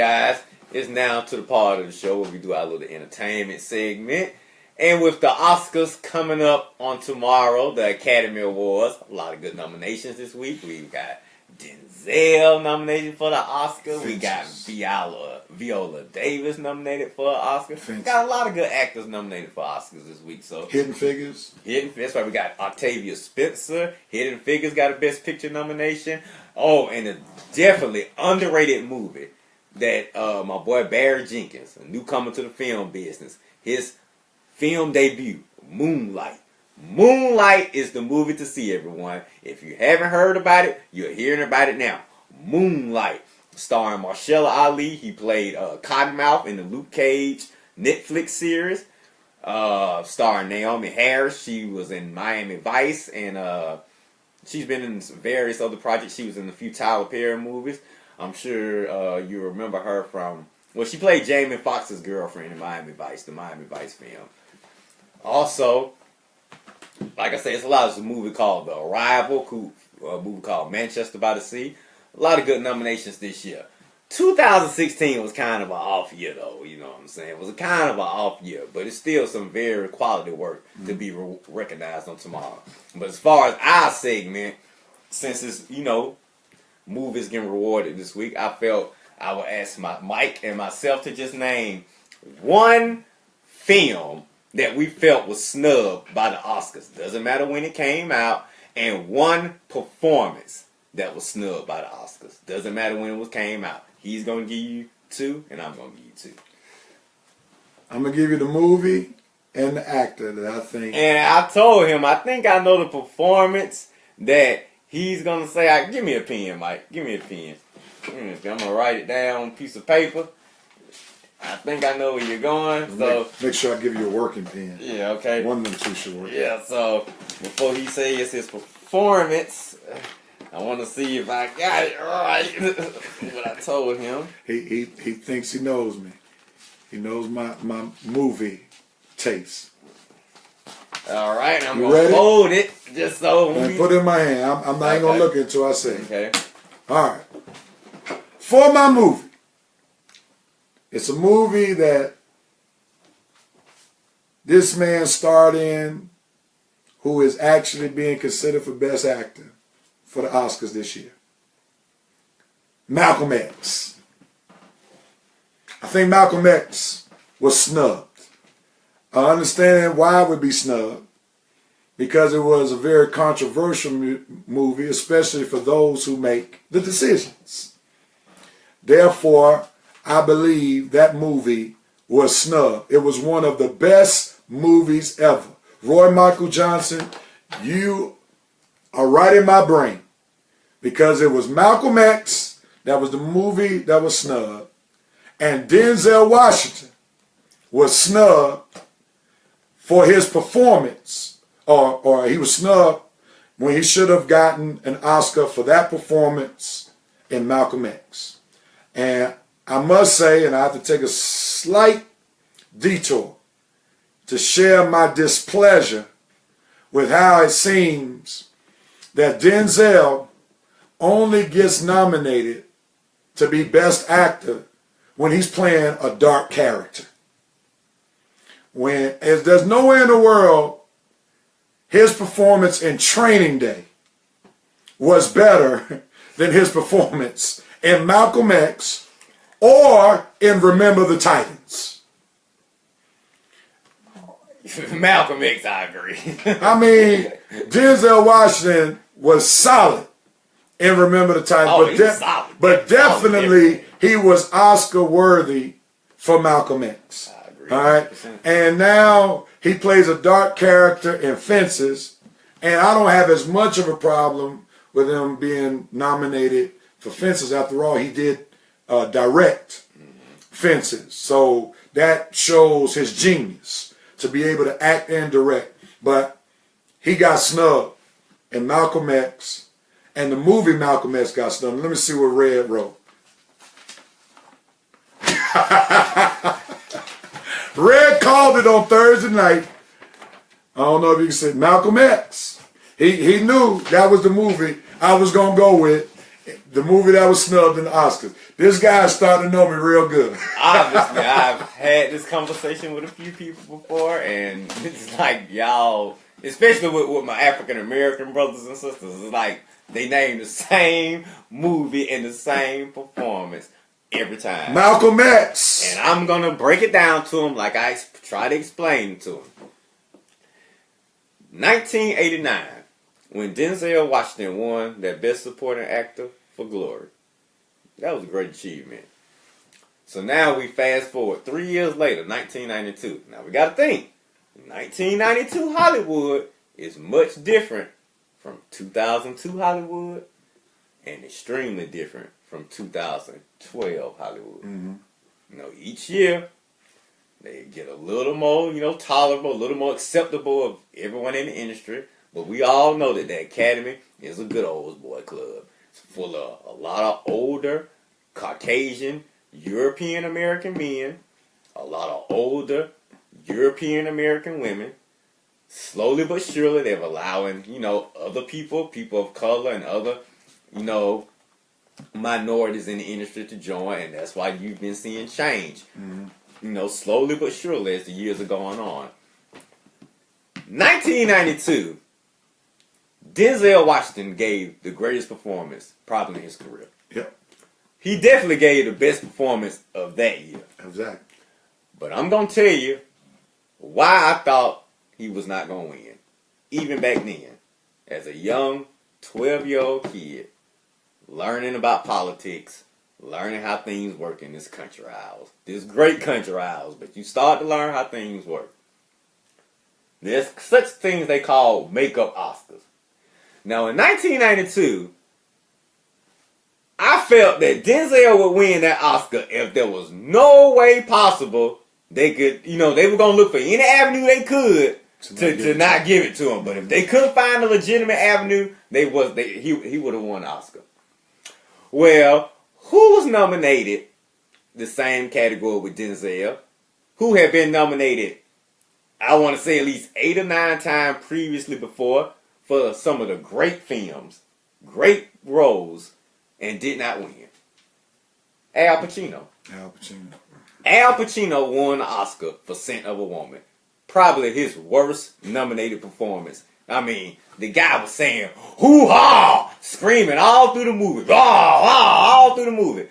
Guys, it's now to the part of the show where we do our little entertainment segment. And with the Oscars coming up on tomorrow, the Academy Awards, a lot of good nominations this week. We've got Denzel nominated for the Oscar. We got Viola Davis nominated for an Oscar. We got a lot of good actors nominated for Oscars this week. So Hidden Figures. That's why we got Octavia Spencer. Hidden Figures got a Best Picture nomination. Oh, and a definitely underrated movie that my boy Barry Jenkins, a newcomer to the film business, his film debut, Moonlight. Moonlight is the movie to see, everyone. If you haven't heard about it, you're hearing about it now. Moonlight, starring Mahershala Ali. He played Cottonmouth in the Luke Cage Netflix series. Starring Naomi Harris. She was in Miami Vice, and she's been in various other projects. She was in a few Tyler Perry movies. I'm sure you remember her from... Well, she played Jamie Foxx's girlfriend in Miami Vice, the Miami Vice film. Also, like I said, it's a movie called The Arrival, a movie called Manchester by the Sea. A lot of good nominations this year. 2016 was kind of an off year, though. You know what I'm saying? It was a kind of an off year, but it's still some very quality work to be recognized on tomorrow. But as far as our segment, since it's, movies getting rewarded this week, I felt I would ask Mike and myself to just name one film that we felt was snubbed by the Oscars. Doesn't matter when it came out. And one performance that was snubbed by the Oscars. Doesn't matter when it came out. He's going to give you two, and I'm going to give you two. I'm going to give you the movie and the actor that I think. And I told him, I think I know the performance that he's going to say. Give me a pen, Mike. Give me a pen. I'm going to write it down on a piece of paper. I think I know where you're going. So make sure I give you a working pen. Yeah, okay. One of them too short. Yeah, so before he says his performance, I want to see if I got it right. What I told him. He thinks he knows me. He knows my movie taste. All right, I'm going to hold it just so. And put it in my hand. I'm not even going to look until I say it. Okay. All right. For my movie. It's a movie that this man starred in, who is actually being considered for Best Actor for the Oscars this year. Malcolm X. I think Malcolm X was snubbed. I understand why it would be snubbed, because it was a very controversial movie, especially for those who make the decisions. Therefore, I believe that movie was snubbed. It was one of the best movies ever. Roy Michael Johnson, you are right in my brain, because it was Malcolm X that was the movie that was snubbed, and Denzel Washington was snubbed for his performance, or he was snubbed when he should have gotten an Oscar for that performance in Malcolm X. And I must say, and I have to take a slight detour to share my displeasure with how it seems that Denzel only gets nominated to be Best Actor when he's playing a dark character. As there's nowhere in the world his performance in Training Day was better than his performance in Malcolm X or in Remember the Titans. Malcolm X, I agree. I mean, Denzel Washington was solid in Remember the Titans, but definitely he was Oscar worthy for Malcolm X. I agree. All right, and now he plays a dark character in Fences, and I don't have as much of a problem with him being nominated for Fences. After all, he did direct Fences, so that shows his genius to be able to act and direct. But he got snubbed in Malcolm X, and the movie Malcolm X got snubbed. Let me see what Red wrote. Red called it on Thursday night. I don't know if you can say Malcolm X. He knew that was the movie I was going to go with The movie that was snubbed in the Oscars. This guy's starting to know me real good. Obviously, I've had this conversation with a few people before, and it's like y'all, especially with my African American brothers and sisters, it's like they name the same movie and the same performance every time. Malcolm X. And I'm gonna break it down to them like I try to explain to them. 1989, when Denzel Washington won that Best Supporting Actor for Glory. That was a great achievement. So now we fast forward 3 years later, 1992. Now we gotta think, 1992 Hollywood is much different from 2002 Hollywood and extremely different from 2012 Hollywood. Mm-hmm. You know, each year they get a little more, tolerable, a little more acceptable of everyone in the industry. But we all know that the Academy is a good old boy club. It's full of a lot of older, Caucasian, European American men, a lot of older, European American women. Slowly but surely, they're allowing, other people of color and other, minorities in the industry to join. And that's why you've been seeing change. Mm-hmm. Slowly but surely as the years are going on. 1992, Denzel Washington gave the greatest performance probably in his career. Yep. He definitely gave the best performance of that year. Exactly. But I'm going to tell you why I thought he was not going to win. Even back then, as a young 12-year-old kid, learning about politics, learning how things work in this country of ours. This great country of ours, but you start to learn how things work. There's such things they call makeup Oscars. Now, in 1992, I felt that Denzel would win that Oscar if there was no way possible they could, they were going to look for any avenue they could to not give it to him. But if they couldn't find a legitimate avenue, he would have won the Oscar. Well, who was nominated the same category with Denzel? Who had been nominated, I want to say at least 8 or 9 times previously before for some of the great films, great roles, and did not win? Al Pacino. Al Pacino won the Oscar for Scent of a Woman. Probably his worst nominated performance. I mean, the guy was saying, hoo-ha, screaming all through the movie. All through the movie.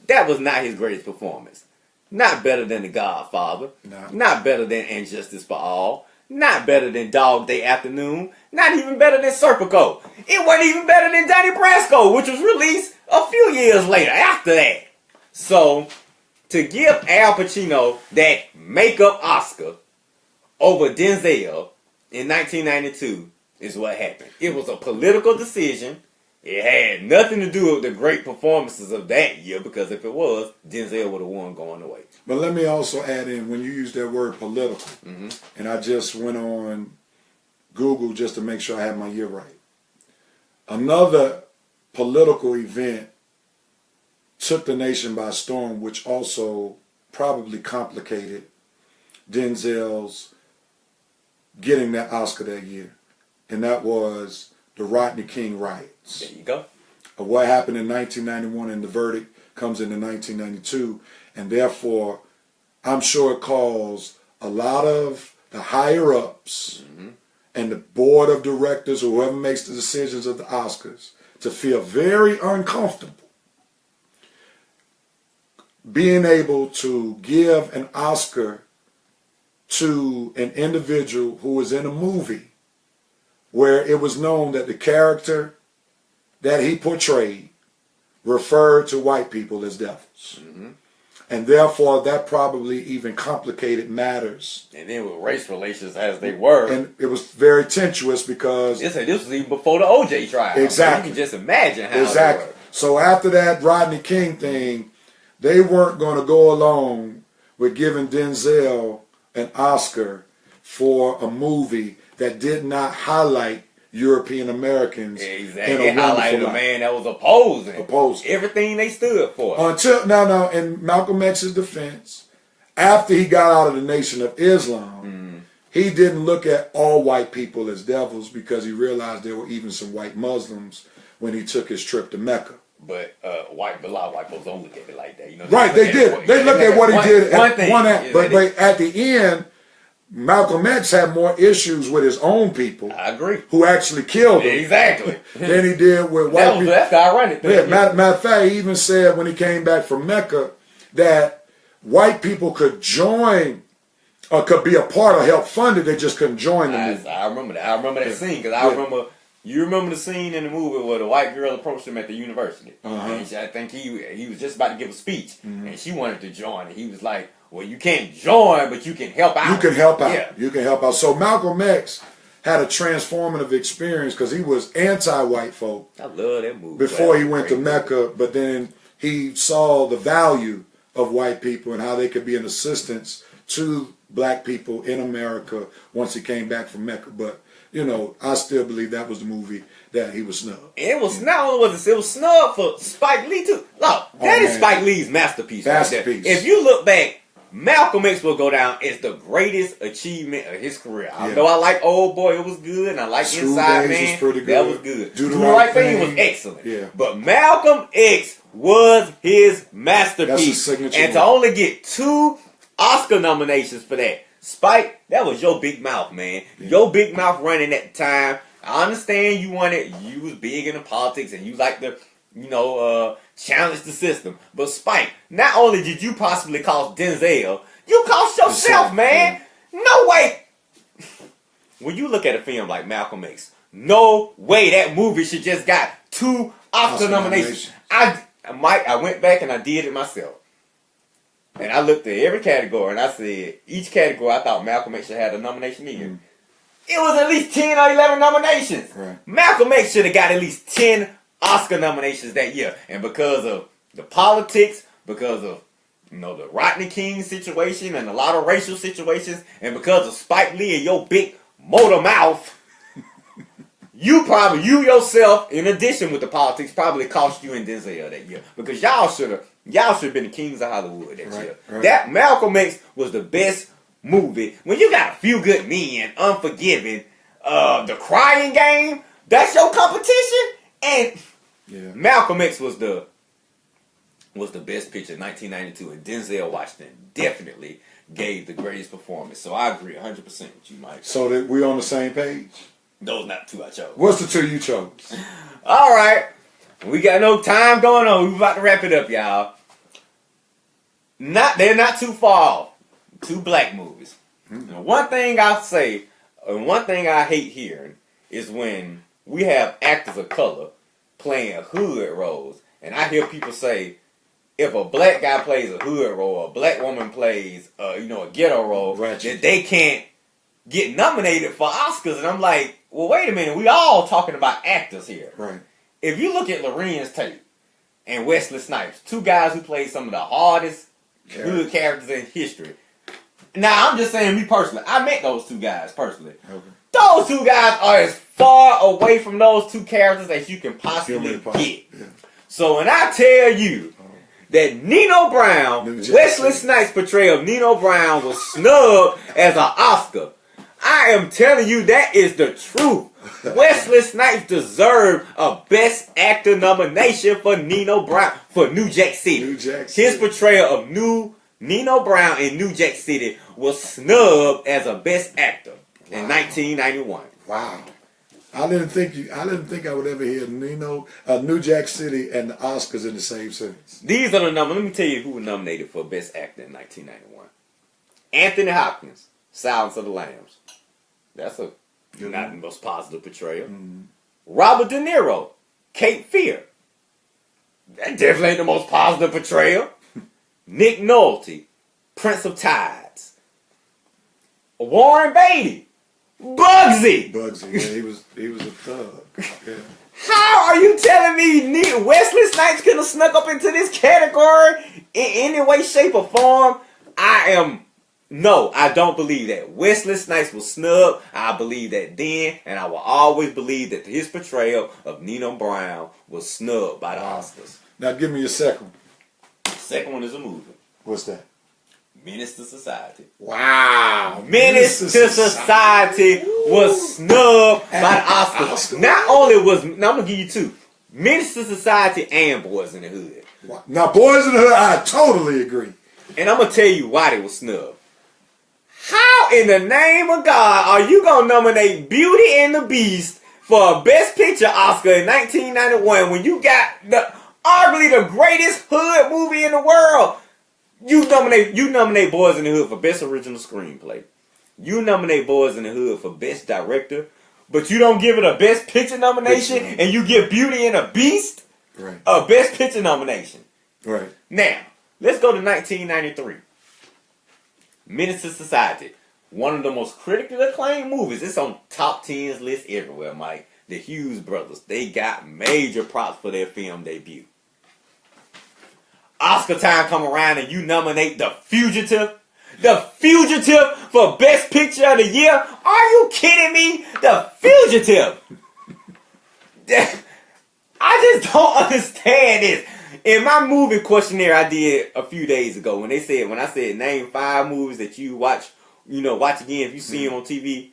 That was not his greatest performance. Not better than The Godfather. No. Not better than And Justice for All. Not better than Dog Day Afternoon. Not even better than Serpico. It wasn't even better than Donnie Brasco, which was released a few years later after that. So, to give Al Pacino that makeup Oscar over Denzel in 1992 is what happened. It was a political decision. It had nothing to do with the great performances of that year, because if it was, Denzel would have won going away. But let me also add in, when you use that word political, Mm-hmm. and I just went on Google just to make sure I had my year right. Another political event took the nation by storm, which also probably complicated Denzel's getting that Oscar that year. And that was the Rodney King riots. There you go. Of what happened in 1991, and the verdict comes into 1992. And therefore, I'm sure it caused a lot of the higher-ups and the board of directors, or whoever makes the decisions of the Oscars, to feel very uncomfortable being able to give an Oscar to an individual who was in a movie where it was known that the character that he portrayed referred to white people as devils. Mm-hmm. And therefore, that probably even complicated matters. And then with race relations as they were. And it was very tenuous because... This was even before the OJ trial. Exactly. You can just imagine how Exactly. they were. So after that Rodney King thing, they weren't going to go along with giving Denzel an Oscar for a movie that did not highlight European Americans. Exactly. It highlighted a man that was opposing everything they stood for. Until now, in Malcolm X's defense, after he got out of the Nation of Islam, he didn't look at all white people as devils, because he realized there were even some white Muslims when he took his trip to Mecca. But a lot of white folks don't look at it like that. You know, Right, they did. They look at what he did at one act. But at the end, Malcolm X had more issues with his own people. I agree. Who actually killed him. Exactly. Than he did with white people. That's the ironic thing. Yeah, matter of fact, he even said when he came back from Mecca that white people could join or could be a part or help fund it. They just couldn't join the movie. I remember that. I remember that scene because I remember. You remember the scene in the movie where the white girl approached him at the university. And I think he was just about to give a speech, and she wanted to join. And he was like, "Well, you can't join, but you can help out. You can help out. Yeah. You can help out." So Malcolm X had a transformative experience because he was anti-white folk. I love that movie. Before he went to Mecca, but then he saw the value of white people and how they could be an assistance to black people in America once he came back from Mecca. But you know, I still believe that was the movie that he was snubbed. It was not only was it was snubbed for Spike Lee too. Look, that is Spike Lee's masterpiece. Masterpiece. Right, if you look back, Malcolm X will go down as the greatest achievement of his career. I know I like Old Boy, it was good, and I like Inside Man, was pretty good. That was good. Do the Right Thing was excellent. Yeah. But Malcolm X was his masterpiece. That's his signature and to only get 2 Oscar nominations for that. Spike, that was your big mouth, man. Yeah. Your big mouth running at the time. I understand you was big into politics and you like to, challenge the system. But Spike, not only did you possibly cost Denzel, you cost yourself, man. Yeah. No way. When you look at a film like Malcolm X, no way that movie should just got 2 Oscar nominations. I went back and I did it myself. And I looked at every category and I said, each category I thought Malcolm X should have a nomination in. Mm. It was at least 10 or 11 nominations. Right. Malcolm X should have got at least 10 Oscar nominations that year. And because of the politics, because of the Rodney King situation and a lot of racial situations, and because of Spike Lee and your big motor mouth, you yourself, in addition with the politics, probably cost you and Denzel that year. Because y'all should have been the kings of Hollywood that year. Right. That Malcolm X was the best movie. When you got A Few Good Men, Unforgiven, The Crying Game, that's your competition. And Malcolm X was the best picture in 1992, and Denzel Washington definitely gave the greatest performance. So I agree 100% with you, Mike. So that we on the same page? Those not 2 I chose. What's the 2 you chose? All right. We got no time going on. We're about to wrap it up, y'all. They're not too far off. 2 black movies. Mm-hmm. One thing I'll say, and one thing I hate hearing, is when we have actors of color playing hood roles. And I hear people say, if a black guy plays a hood role, a black woman plays, a ghetto role, that they can't get nominated for Oscars. And I'm like, well, wait a minute. We all talking about actors here. Right. If you look at Lorenz Tate and Wesley Snipes, 2 guys who played some of the hardest hood characters in history. Now, I'm just saying me personally. I met those 2 guys personally. Okay. Those 2 guys are as far away from those 2 characters as you can possibly get. Yeah. So when I tell you that Nino Brown, Wesley Snipes' portrayal of Nino Brown was snubbed as an Oscar, I am telling you that is the truth. Wesley Snipes deserved a Best Actor nomination for Nino Brown for New Jack City. His portrayal of Nino Brown in New Jack City was snubbed as a Best Actor in 1991. Wow. I didn't think I would ever hear New Jack City and the Oscars in the same sentence. These are the numbers. Let me tell you who was nominated for Best Actor in 1991. Anthony Hopkins, Silence of the Lambs. That's not the most positive portrayal. Mm-hmm. Robert De Niro, Cape Fear. That definitely ain't the most positive portrayal. Nick Nolte, Prince of Tides. Warren Beatty, Bugsy. Yeah, he was a thug. Yeah. How are you telling me Wesley Snipes could have snuck up into this category in any way, shape, or form? No, I don't believe that. Wesley Snipes was snubbed. I believe that then, and I will always believe that his portrayal of Nino Brown was snubbed by the Oscars. Now give me your second one. The second one is a movie. What's that? Menace to Society. Wow. Menace to Society was snubbed by the Oscars. Not only was, now I'm going to give you 2. Menace to Society and Boys in the Hood. Now, Boys in the Hood, I totally agree. And I'm going to tell you why they were snubbed. How in the name of God are you going to nominate Beauty and the Beast for a Best Picture Oscar in 1991 when you got arguably the greatest hood movie in the world? You nominate Boys in the Hood for Best Original Screenplay. You nominate Boys in the Hood for Best Director, but you don't give it a Best Picture nomination, and you give Beauty and the Beast a Best Picture nomination. Right. Now, let's go to 1993. Menace to Society. One of the most critically acclaimed movies. It's on top 10s lists everywhere, Mike. The Hughes brothers. They got major props for their film debut. Oscar time come around and you nominate The Fugitive. The Fugitive for Best Picture of the Year? Are you kidding me? The Fugitive. I just don't understand this. In my movie questionnaire I did a few days ago, when I said name 5 movies that you watch again if you see them on TV,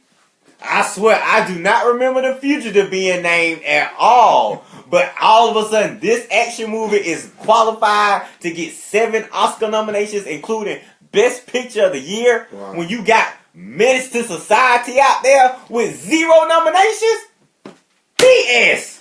I swear I do not remember The Fugitive being named at all. But all of a sudden, this action movie is qualified to get 7 Oscar nominations, including Best Picture of the Year. Wow. When you got Menace to Society out there with 0 nominations? BS!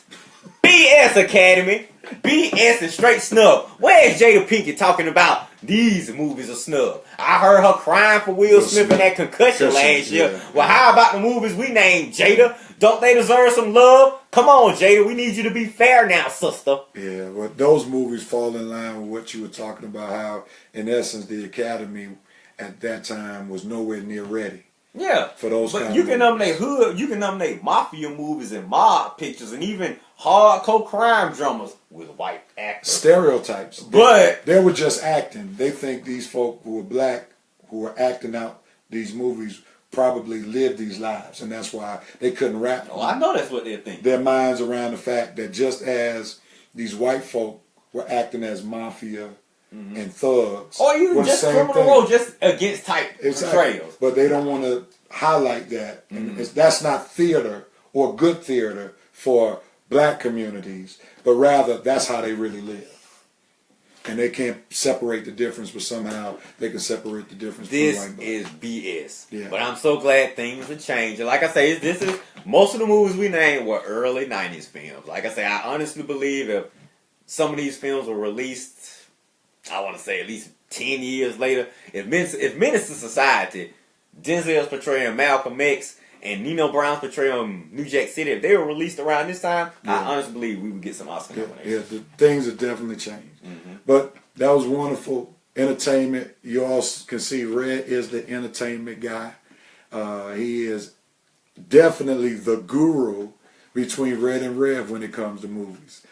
BS, Academy. BS and straight snub. Where's Jada Pinkett talking about these movies are snub? I heard her crying for Will Smith in that concussion last year. Yeah. Well, how about the movies we named, Jada? Don't they deserve some love? Come on, Jada. We need you to be fair now, sister. Yeah, well, those movies fall in line with what you were talking about, how, in essence, the Academy at that time was nowhere near ready. Yeah. For those but you can nominate hood, you can nominate mafia movies and mob pictures and even hardcore crime dramas with white actors. Stereotypes. But they were just acting. They think these folk who were black, who were acting out these movies, probably lived these lives, and that's why they couldn't rap. Oh, I know that's what they're thinking. Their minds around the fact that just as these white folk were acting as mafia and thugs, or even just criminal role, just against type portrayals. But they don't want to highlight that, and that's not theater or good theater for black communities, but rather that's how they really live. And they can't separate the difference, but somehow they can separate the difference. This is BS. Yeah. But I'm so glad things are changing. Like I say, most of the movies we named were early 90s films. Like I say, I honestly believe if some of these films were released, I want to say at least 10 years later, if Menace to Society, Denzel's portraying Malcolm X, and Nino Brown's portrayal in New Jack City, if they were released around this time, I honestly believe we would get some Oscar nominations. Yeah, things have definitely changed. But that was wonderful entertainment. You all can see Red is the entertainment guy. He is definitely the guru between Red and Rev when it comes to movies.